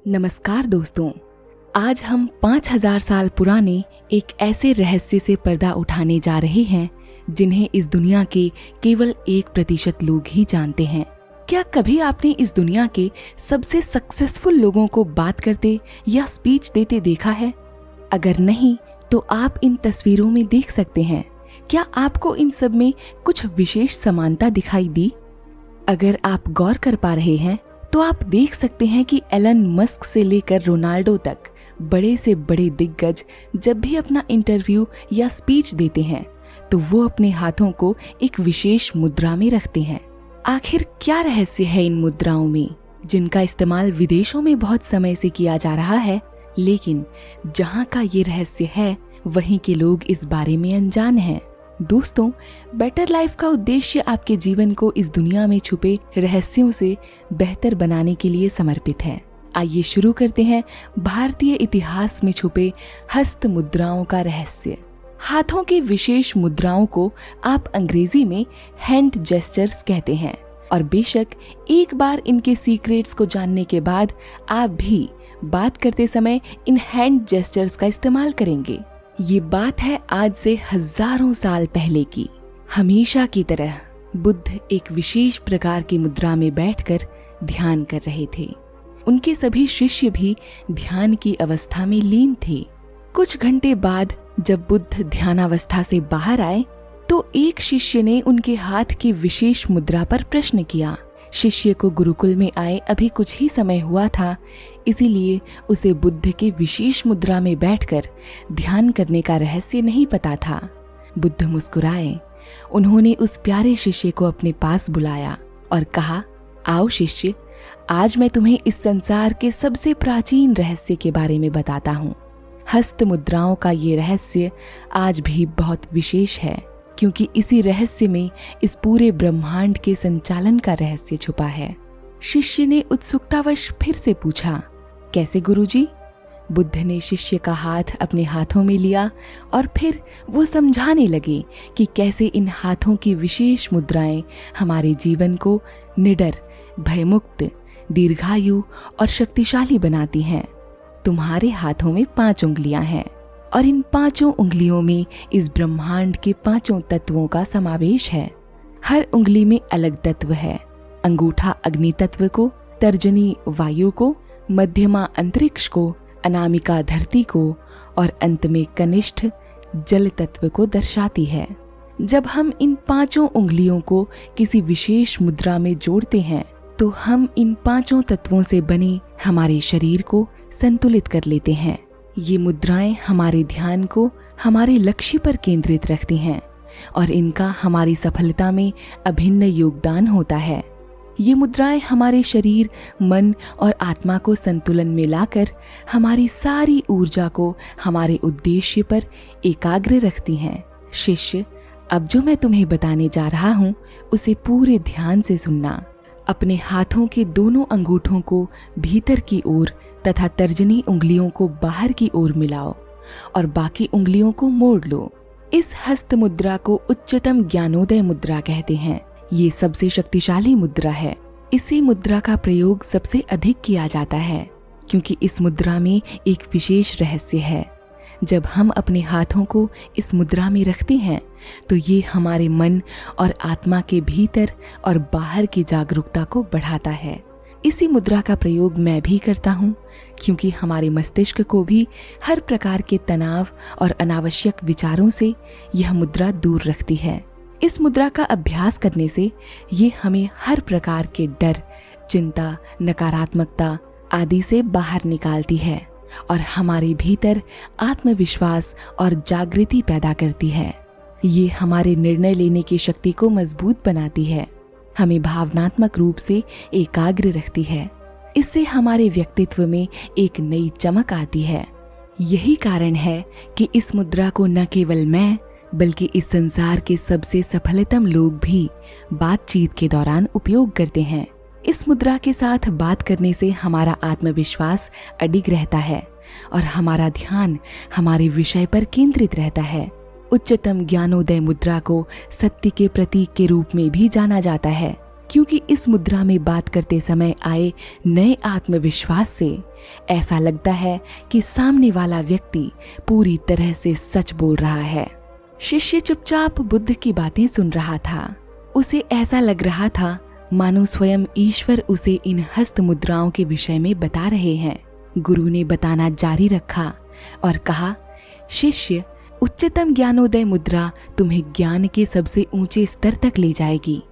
नमस्कार दोस्तों, आज हम 5000 साल पुराने एक ऐसे रहस्य से पर्दा उठाने जा रहे हैं जिन्हें इस दुनिया के केवल 1% लोग ही जानते हैं। क्या कभी आपने इस दुनिया के सबसे सक्सेसफुल लोगों को बात करते या स्पीच देते देखा है? अगर नहीं तो आप इन तस्वीरों में देख सकते हैं। क्या आपको इन सब में कुछ विशेष समानता दिखाई दी? अगर आप गौर कर पा रहे हैं तो आप देख सकते हैं कि एलन मस्क से लेकर रोनाल्डो तक बड़े से बड़े दिग्गज जब भी अपना इंटरव्यू या स्पीच देते हैं तो वो अपने हाथों को एक विशेष मुद्रा में रखते हैं। आखिर क्या रहस्य है इन मुद्राओं में, जिनका इस्तेमाल विदेशों में बहुत समय से किया जा रहा है, लेकिन जहां का ये रहस्य है वहीं के लोग इस बारे में अनजान हैं। दोस्तों, बेटर लाइफ का उद्देश्य आपके जीवन को इस दुनिया में छुपे रहस्यों से बेहतर बनाने के लिए समर्पित है। आइए शुरू करते हैं भारतीय इतिहास में छुपे हस्त मुद्राओं का रहस्य। हाथों की विशेष मुद्राओं को आप अंग्रेजी में हैंड जेस्चर्स कहते हैं और बेशक एक बार इनके सीक्रेट्स को जानने के बाद आप भी बात करते समय इन हैंड जेस्चर्स का इस्तेमाल करेंगे। ये बात है आज से हजारों साल पहले की। हमेशा की तरह बुद्ध एक विशेष प्रकार की मुद्रा में बैठकर ध्यान कर रहे थे। उनके सभी शिष्य भी ध्यान की अवस्था में लीन थे। कुछ घंटे बाद जब बुद्ध ध्यानावस्था से बाहर आए तो एक शिष्य ने उनके हाथ की विशेष मुद्रा पर प्रश्न किया। शिष्य को गुरुकुल में आए अभी कुछ ही समय हुआ था, इसीलिए उसे बुद्ध के विशेष मुद्रा में बैठकर ध्यान करने का रहस्य नहीं पता था। बुद्ध मुस्कुराए। उन्होंने उस प्यारे शिष्य को अपने पास बुलाया और कहा, आओ शिष्य, आज मैं तुम्हें इस संसार के सबसे प्राचीन रहस्य के बारे में बताता हूँ। हस्त मुद्राओं का ये रहस्य आज भी बहुत विशेष है, क्योंकि इसी रहस्य में इस पूरे ब्रह्मांड के संचालन का रहस्य छुपा है। शिष्य ने उत्सुकतावश फिर से पूछा, कैसे गुरुजी? बुद्ध ने शिष्य का हाथ अपने हाथों में लिया और फिर वो समझाने लगे कि कैसे इन हाथों की विशेष मुद्राएं हमारे जीवन को निडर, भयमुक्त, दीर्घायु और शक्तिशाली बनाती हैं। तुम्हारे हाथों में 5 उंगलियां हैं और इन 5 उंगलियों में इस ब्रह्मांड के 5 तत्वों का समावेश है। हर उंगली में अलग तत्व है। अंगूठा अग्नि तत्व को, तर्जनी वायु को, मध्यमा अंतरिक्ष को, अनामिका धरती को और अंत में कनिष्ठ जल तत्व को दर्शाती है। जब हम इन 5 उंगलियों को किसी विशेष मुद्रा में जोड़ते हैं तो हम इन 5 तत्वों से बने हमारे शरीर को संतुलित कर लेते हैं। ये मुद्राएं हमारे ध्यान को हमारे लक्ष्य पर केंद्रित रखती हैं और इनका हमारी सफलता में अभिन्न योगदान होता है। ये मुद्राएं हमारे शरीर, मन और आत्मा को संतुलन में लाकर हमारी सारी ऊर्जा को हमारे उद्देश्य पर एकाग्र रखती हैं। शिष्य, अब जो मैं तुम्हें बताने जा रहा हूँ उसे पूरे ध्यान से सुनना। अपने हाथों के दोनों अंगूठों को भीतर की ओर तथा तर्जनी उंगलियों को बाहर की ओर मिलाओ और बाकी उंगलियों को मोड़ लो। इस हस्त मुद्रा को उच्चतम ज्ञानोदय मुद्रा कहते हैं। ये सबसे शक्तिशाली मुद्रा है। इसी मुद्रा का प्रयोग सबसे अधिक किया जाता है क्योंकि इस मुद्रा में एक विशेष रहस्य है। जब हम अपने हाथों को इस मुद्रा में रखते हैं तो ये हमारे मन और आत्मा के भीतर और बाहर की जागरूकता को बढ़ाता है। इसी मुद्रा का प्रयोग मैं भी करता हूँ क्योंकि हमारे मस्तिष्क को भी हर प्रकार के तनाव और अनावश्यक विचारों से यह मुद्रा दूर रखती है। इस मुद्रा का अभ्यास करने से ये हमें हर प्रकार के डर, चिंता, नकारात्मकता आदि से बाहर निकालती है और हमारे भीतर आत्मविश्वास और जागृति पैदा करती है। ये हमारे निर्णय लेने की शक्ति को मजबूत बनाती है, हमें भावनात्मक रूप से एकाग्र रखती है। इससे हमारे व्यक्तित्व में एक नई चमक आती है। यही कारण है कि इस मुद्रा को न केवल मैं बल्कि इस संसार के सबसे सफलतम लोग भी बातचीत के दौरान उपयोग करते हैं। इस मुद्रा के साथ बात करने से हमारा आत्मविश्वास अडिग रहता है और हमारा ध्यान हमारे विषय पर केंद्रित रहता है। उच्चतम ज्ञानोदय मुद्रा को सत्य के प्रतीक के रूप में भी जाना जाता है। क्योंकि इस मुद्रा में बात करते समय आए नए आत्मविश्वास से ऐसा लगता है कि सामने वाला व्यक्ति पूरी तरह से सच बोल रहा है। शिष्य चुपचाप बुद्ध की बातें सुन रहा था। उसे ऐसा लग रहा था मानो स्वयं ईश्वर उसे इन हस्त मुद्राओं के विषय में बता रहे हैं। गुरु ने बताना जारी रखा और कहा, शिष्य, उच्चतम ज्ञानोदय मुद्रा तुम्हें ज्ञान के सबसे ऊंचे स्तर तक ले जाएगी,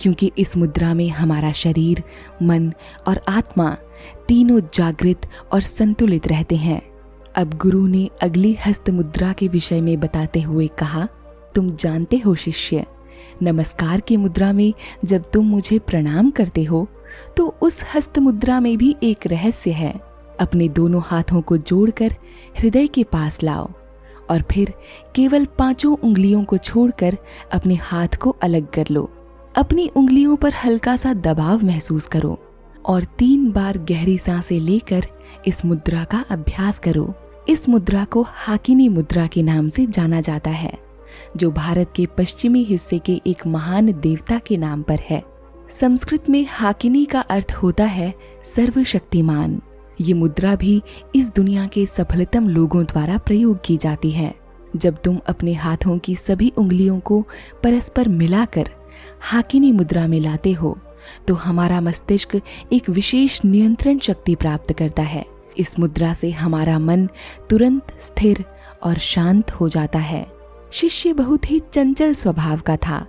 क्योंकि इस मुद्रा में हमारा शरीर, मन और आत्मा तीनों जागृत और संतुलित रहते हैं। अब गुरु ने अगली हस्त मुद्रा के विषय में बताते हुए कहा, तुम जानते हो शिष्य, नमस्कार की मुद्रा में जब तुम मुझे प्रणाम करते हो तो उस हस्त मुद्रा में भी एक रहस्य है। अपने दोनों हाथों को जोड़कर हृदय के पास लाओ और फिर केवल 5 उंगलियों को छोड़कर अपने हाथ को अलग कर लो। अपनी उंगलियों पर हल्का सा दबाव महसूस करो और 3 बार गहरी सांसें लेकर इस मुद्रा का अभ्यास करो। इस मुद्रा को हाकिनी मुद्रा के नाम से जाना जाता है, जो भारत के पश्चिमी हिस्से के एक महान देवता के नाम पर है। संस्कृत में हाकिनी का अर्थ होता है सर्वशक्तिमान। ये मुद्रा भी इस दुनिया के सफलतम लोगों द्वारा प्रयोग की जाती है। जब तुम अपने हाथों की सभी उंगलियों को परस्पर मिलाकर हाकिनी मुद्रा में लाते हो तो हमारा मस्तिष्क एक विशेष नियंत्रण शक्ति प्राप्त करता है। इस मुद्रा से हमारा मन तुरंत स्थिर और शांत हो जाता है। शिष्य बहुत ही चंचल स्वभाव का था।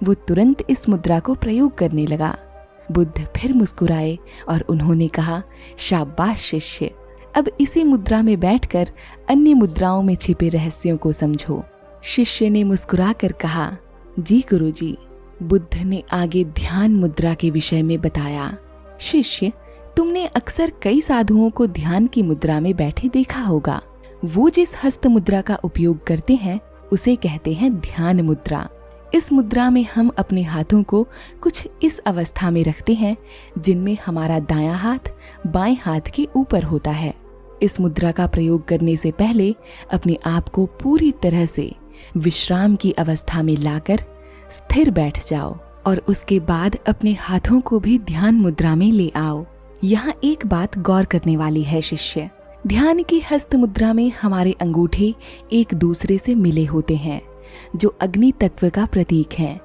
वो तुरंत इस मुद्रा को प्रयोग करने लगा। बुद्ध फिर मुस्कुराए और उन्होंने कहा, शाबाश शिष्य, अब इसी मुद्रा में बैठकर अन्य मुद्राओं में छिपे रहस्यों को समझो। शिष्य ने मुस्कुराकर कहा, जी गुरुजी। बुद्ध ने आगे ध्यान मुद्रा के विषय में बताया। शिष्य, तुमने अक्सर कई साधुओं को ध्यान की मुद्रा में बैठे देखा होगा। वो जिस हस्त मुद्रा का उपयोग करते हैं उसे कहते हैं ध्यान मुद्रा। इस मुद्रा में हम अपने हाथों को कुछ इस अवस्था में रखते हैं जिनमें हमारा दायां हाथ बाएं हाथ के ऊपर होता है। इस मुद्रा का प्रयोग करने से पहले अपने आप को पूरी तरह से विश्राम की अवस्था में लाकर स्थिर बैठ जाओ और उसके बाद अपने हाथों को भी ध्यान मुद्रा में ले आओ। यहाँ एक बात गौर करने वाली है शिष्य, ध्यान की हस्त मुद्रा में हमारे अंगूठे एक दूसरे से मिले होते हैं, जो अग्नि तत्व का प्रतीक है।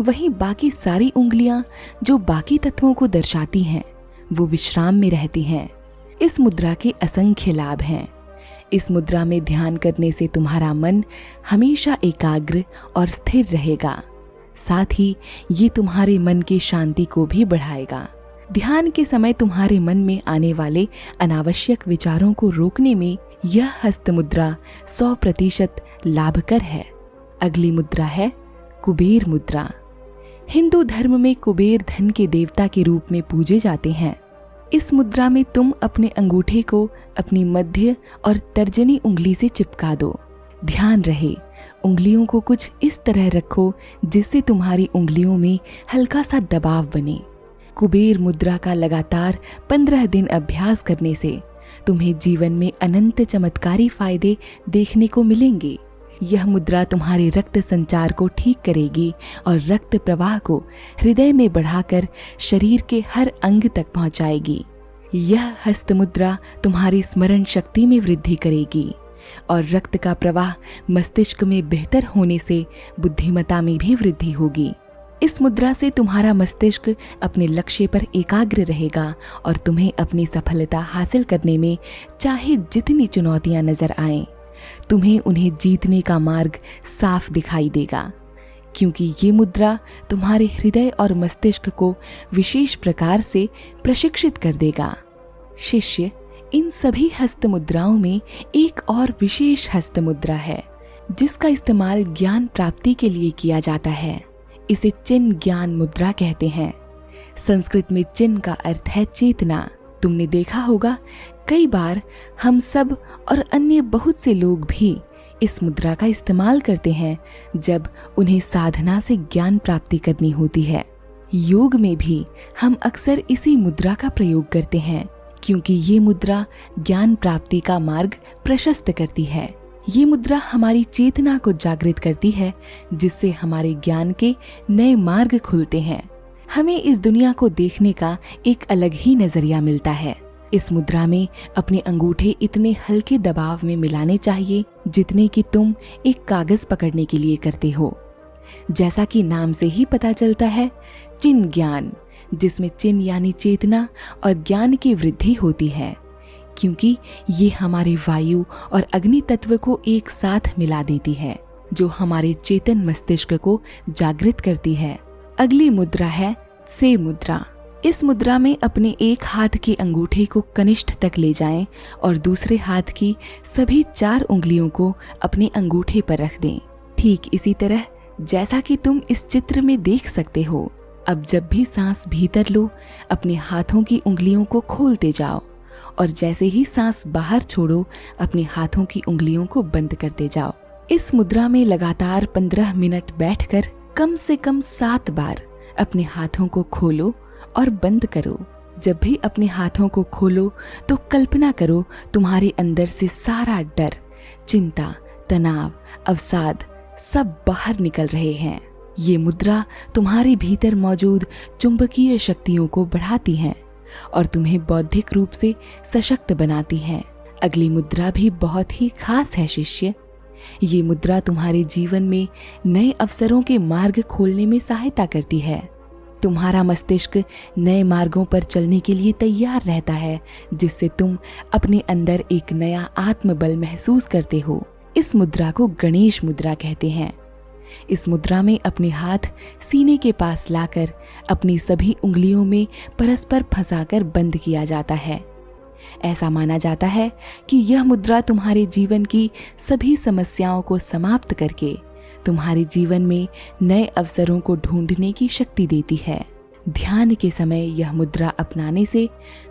वहीं बाकी सारी उंगलियां जो बाकी तत्वों को दर्शाती हैं, वो विश्राम में रहती हैं। इस मुद्रा के असंख्य लाभ हैं। इस मुद्रा में ध्यान करने से तुम्हारा मन हमेशा एकाग्र और स्थिर रहेगा। साथ ही ये तुम्हारे मन की शांति को भी बढ़ाएगा। ध्यान के समय तुम्हारे मन में आने वाले अनावश्यक विचारों को रोकने में यह हस्त मुद्रा 100% लाभकर है। अगली मुद्रा है कुबेर मुद्रा। हिंदू धर्म में कुबेर धन के देवता के रूप में पूजे जाते हैं। इस मुद्रा में तुम अपने अंगूठे को अपनी मध्य और तर्जनी उंगली से चिपका दो। ध्यान रहे, उंगलियों को कुछ इस तरह रखो जिससे तुम्हारी उंगलियों में हल्का सा दबाव बने। कुबेर मुद्रा का लगातार 15 दिन अभ्यास करने से तुम्हें जीवन में अनंत चमत्कारी फायदे देखने को मिलेंगे। यह मुद्रा तुम्हारे रक्त संचार को ठीक करेगी और रक्त प्रवाह को हृदय में बढ़ाकर शरीर के हर अंग तक पहुंचाएगी। यह हस्त मुद्रा तुम्हारी स्मरण शक्ति में वृद्धि करेगी और रक्त का प्रवाह मस्तिष्क में बेहतर होने से बुद्धिमत्ता में भी वृद्धि होगी। इस मुद्रा से तुम्हारा मस्तिष्क अपने लक्ष्य पर एकाग्र रहेगा और तुम्हें अपनी सफलता हासिल करने में चाहे जितनी चुनौतियां नजर आएं, तुम्हें उन्हें जीतने का मार्ग साफ दिखाई देगा, क्योंकि ये मुद्रा तुम्हारे हृदय और मस्तिष्क को विशेष प्रकार से प्रशिक्षित कर देगा। शिष्य, इन सभी हस्त मुद्राओं में एक और विशेष हस्त मुद्रा है जिसका इस्तेमाल ज्ञान प्राप्ति के लिए किया जाता है। इसे चिन्ह ज्ञान मुद्रा कहते हैं। संस्कृत में चिन्ह का अर्थ है चेतना। तुमने देखा होगा कई बार हम सब और अन्य बहुत से लोग भी इस मुद्रा का इस्तेमाल करते हैं जब उन्हें साधना से ज्ञान प्राप्ति करनी होती है। योग में भी हम अक्सर इसी मुद्रा का प्रयोग करते हैं, क्योंकि ये मुद्रा ज्ञान प्राप्ति का मार्ग प्रशस्त करती है। ये मुद्रा हमारी चेतना को जागृत करती है, जिससे हमारे ज्ञान के नए मार्ग खुलते हैं। हमें इस दुनिया को देखने का एक अलग ही नजरिया मिलता है। इस मुद्रा में अपने अंगूठे इतने हल्के दबाव में मिलाने चाहिए जितने कि तुम एक कागज पकड़ने के लिए करते हो। जैसा कि नाम से ही पता चलता है, चिन ज्ञान, जिसमें चिन यानी चेतना और ज्ञान की वृद्धि होती है, क्योंकि ये हमारे वायु और अग्नि तत्व को एक साथ मिला देती है, जो हमारे चेतन मस्तिष्क को जागृत करती है। अगली मुद्रा है त्से मुद्रा। इस मुद्रा में अपने एक हाथ के अंगूठे को कनिष्ठ तक ले जाएं और दूसरे हाथ की सभी 4 उंगलियों को अपने अंगूठे पर रख दें, ठीक इसी तरह जैसा कि तुम इस चित्र में देख सकते हो। अब जब भी सांस भीतर लो, अपने हाथों की उंगलियों को खोलते जाओ और जैसे ही सांस बाहर छोड़ो, अपने हाथों की उंगलियों को बंद करते जाओ। इस मुद्रा में लगातार 15 मिनट बैठकर कम से कम 7 बार अपने हाथों को खोलो और बंद करो। जब भी अपने हाथों को खोलो तो कल्पना करो तुम्हारे अंदर से सारा डर, चिंता, तनाव, अवसाद सब बाहर निकल रहे हैं। ये मुद्रा तुम्हारे भीतर मौजूद चुंबकीय शक्तियों को बढ़ाती है और तुम्हें बौद्धिक रूप से सशक्त बनाती है। अगली मुद्रा भी बहुत ही खास है शिष्य। ये मुद्रा तुम्हारे जीवन में नए अवसरों के मार्ग खोलने में सहायता करती है। तुम्हारा मस्तिष्क नए मार्गों पर चलने के लिए तैयार रहता है, जिससे तुम अपने अंदर एक नया आत्मबल महसूस करते हो। इस मुद्रा को गणेश मुद्रा कहते हैं। इस मुद्रा में अपने हाथ सीने के पास लाकर अपनी सभी उंगलियों में परस्पर फंसाकर बंद किया जाता है। ऐसा माना जाता है कि यह मुद्रा तुम्हारे जीवन की सभी समस्याओं को समाप्त करके तुम्हारे जीवन में नए अवसरों को ढूंढने की शक्ति देती है। ध्यान के समय यह मुद्रा अपनाने से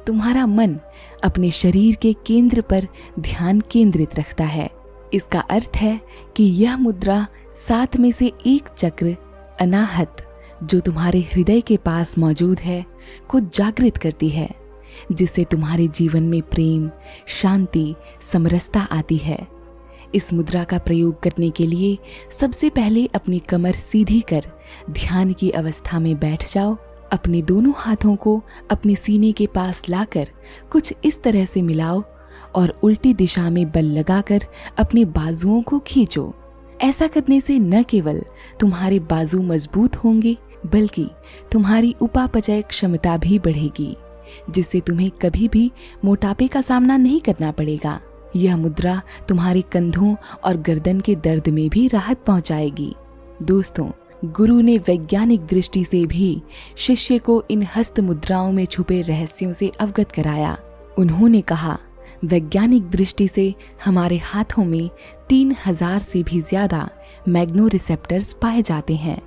तुम्हारा मन अपने शरीर के केंद्र पर ध्यान केंद्रित रखता है। इसका अर्थ है कि यह मुद्रा 7 में से एक चक्र अनाहत, जो तुम्हारे हृदय के पास मौजूद है, को जागृत करती है, जिससे तुम्हारे जीवन में प्रेम, शांति, समरसता आती है। इस मुद्रा का प्रयोग करने के लिए सबसे पहले अपनी कमर सीधी कर ध्यान की अवस्था में बैठ जाओ। अपने दोनों हाथों को अपने सीने के पास लाकर कुछ इस तरह से मिलाओ और उल्टी दिशा में बल लगाकर अपने बाजुओं को खींचो। ऐसा करने से न केवल तुम्हारे बाजू मजबूत होंगे, बल्कि तुम्हारी उपापचय क्षमता भी बढ़ेगी, जिससे तुम्हें कभी भी मोटापे का सामना नहीं करना पड़ेगा। यह मुद्रा तुम्हारे कंधों और गर्दन के दर्द में भी राहत पहुंचाएगी। दोस्तों, गुरु ने वैज्ञानिक दृष्टि से भी शिष्य को इन हस्त मुद्राओं में छुपे रहस्यों से अवगत कराया। उन्होंने कहा, वैज्ञानिक दृष्टि से हमारे हाथों में 3000 से भी ज्यादा मैग्नो रिसेप्टर्स पाए जाते हैं,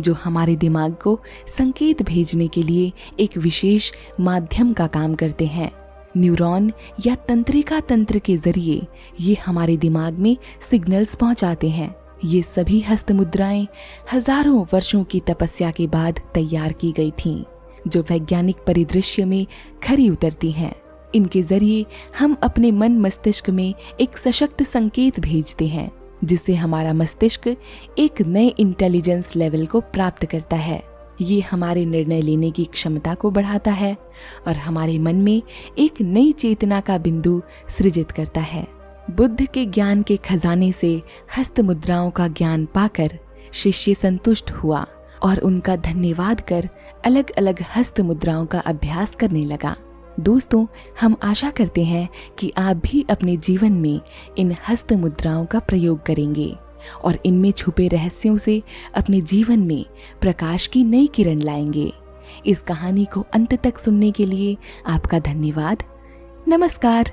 जो हमारे दिमाग को संकेत भेजने के लिए एक विशेष माध्यम का काम करते हैं। न्यूरॉन या तंत्रिका तंत्र के जरिए ये हमारे दिमाग में सिग्नल्स पहुंचाते हैं। ये सभी हस्त मुद्राएं हजारों वर्षों की तपस्या के बाद तैयार की गई थीं, जो वैज्ञानिक परिदृश्य में खरी उतरती हैं। इनके जरिए हम अपने मन मस्तिष्क में एक सशक्त संकेत भेजते हैं, जिससे हमारा मस्तिष्क एक नए इंटेलिजेंस लेवल को प्राप्त करता है। ये हमारे निर्णय लेने की क्षमता को बढ़ाता है और हमारे मन में एक नई चेतना का बिंदु सृजित करता है। बुद्ध के ज्ञान के खजाने से हस्त मुद्राओं का ज्ञान पाकर शिष्य संतुष्ट हुआ और उनका धन्यवाद कर अलग अलग हस्त मुद्राओं का अभ्यास करने लगा। दोस्तों, हम आशा करते हैं कि आप भी अपने जीवन में इन हस्त मुद्राओं का प्रयोग करेंगे और इनमें छुपे रहस्यों से अपने जीवन में प्रकाश की नई किरण लाएंगे। इस कहानी को अंत तक सुनने के लिए आपका धन्यवाद। नमस्कार।